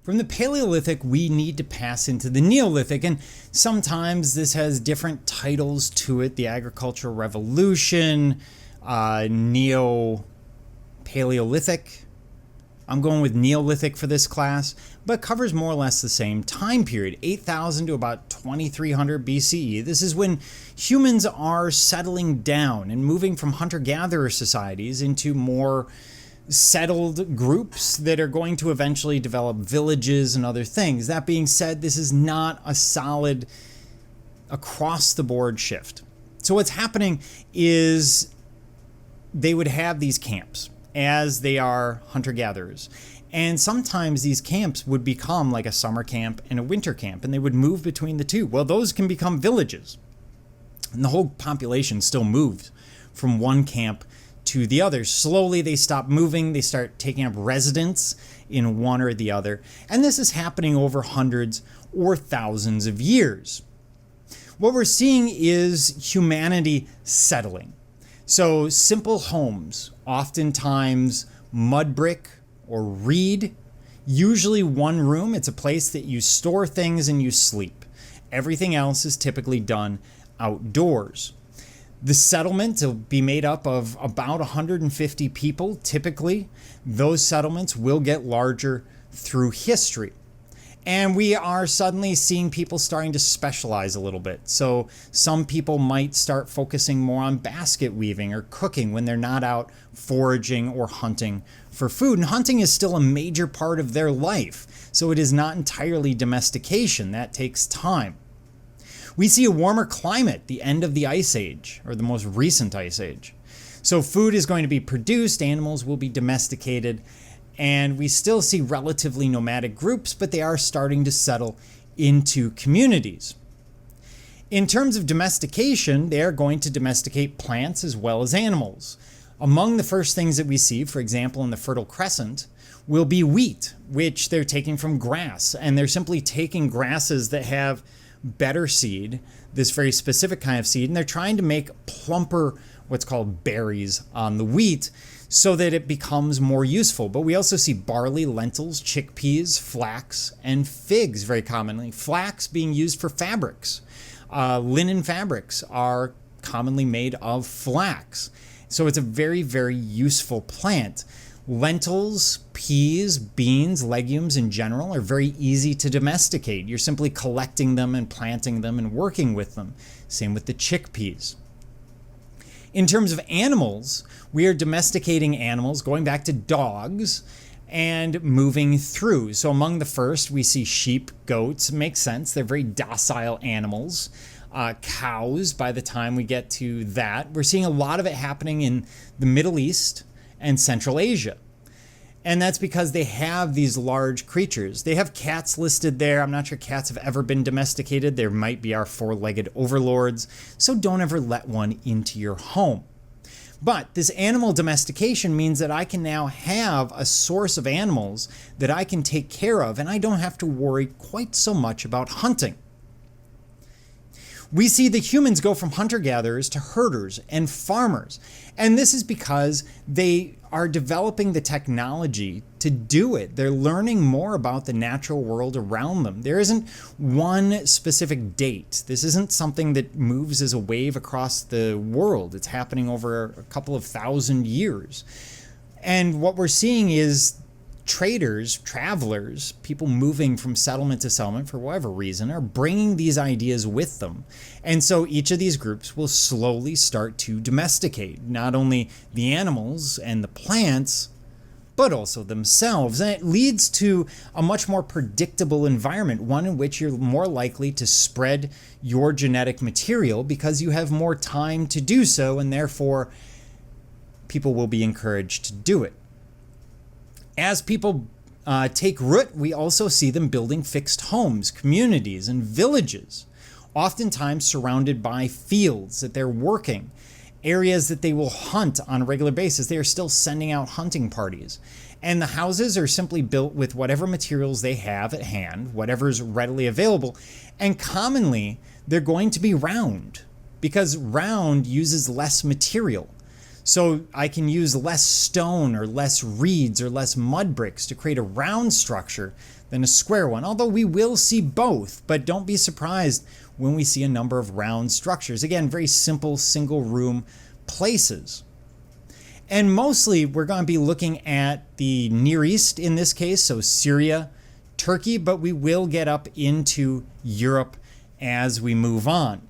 From the Paleolithic, we need to pass into the Neolithic, and sometimes this has different titles to it. The Agricultural Revolution, Neo-Paleolithic. I'm going with Neolithic for this class, but covers more or less the same time period, 8,000 to about 2300 BCE. This is when humans are settling down and moving from hunter-gatherer societies into more settled groups that are going to eventually develop villages and other things. That being said, this is not a solid across-the-board shift. So what's happening is they would have these camps as they are hunter-gatherers. And sometimes these camps would become like a summer camp and a winter camp, and they would move between the two. Well, those can become villages. And the whole population still moves from one camp to the other. Slowly they stop moving, they start taking up residence in one or the other. And this is happening over hundreds or thousands of years. What we're seeing is humanity settling. So simple homes, oftentimes mud brick or reed, usually one room. It's a place that you store things and you sleep. Everything else is typically done outdoors. The settlement will be made up of about 150 people. Typically, those settlements will get larger through history. And we are suddenly seeing people starting to specialize a little bit. So some people might start focusing more on basket weaving or cooking when they're not out foraging or hunting for food. And hunting is still a major part of their life. So it is not entirely domestication. That takes time. We see a warmer climate, the end of the Ice Age, or the most recent Ice Age. So food is going to be produced, animals will be domesticated, and we still see relatively nomadic groups, but they are starting to settle into communities. In terms of domestication, they are going to domesticate plants as well as animals. Among the first things that we see, for example, in the Fertile Crescent, will be wheat, which they're taking from grass, and they're simply taking grasses that have better seed, this very specific kind of seed, and they're trying to make plumper, what's called berries on the wheat so that it becomes more useful. But we also see barley, lentils, chickpeas, flax, and figs very commonly. Flax being used for fabrics. Linen fabrics are commonly made of flax. So it's a very, very useful plant. Lentils, peas, beans, legumes in general are very easy to domesticate. You're simply collecting them and planting them and working with them. Same with the chickpeas. In terms of animals, we are domesticating animals, going back to dogs, and moving through. So among the first, we see sheep, goats. Makes sense. They're very docile animals. Cows, by the time we get to that. We're seeing a lot of it happening in the Middle East and Central Asia. And that's because they have these large creatures. They have cats listed there. I'm not sure cats have ever been domesticated. There might be our four-legged overlords. So don't ever let one into your home. But this animal domestication means that I can now have a source of animals that I can take care of, and I don't have to worry quite so much about hunting. We see the humans go from hunter-gatherers to herders and farmers. And this is because they are developing the technology to do it. They're learning more about the natural world around them. There isn't one specific date. This isn't something that moves as a wave across the world. It's happening over a couple of thousand years. And what we're seeing is traders, travelers, people moving from settlement to settlement for whatever reason are bringing these ideas with them. And so each of these groups will slowly start to domesticate not only the animals and the plants, but also themselves. And it leads to a much more predictable environment, one in which you're more likely to spread your genetic material because you have more time to do so, and therefore people will be encouraged to do it. As people take root, we also see them building fixed homes, communities, and villages, oftentimes surrounded by fields that they're working, areas that they will hunt on a regular basis. They are still sending out hunting parties. And the houses are simply built with whatever materials they have at hand, whatever's readily available. And commonly, they're going to be round because round uses less material. So I can use less stone or less reeds or less mud bricks to create a round structure than a square one, although we will see both, but don't be surprised when we see a number of round structures. Again, very simple single room places. And mostly we're going to be looking at the Near East in this case, so Syria, Turkey, but we will get up into Europe as we move on.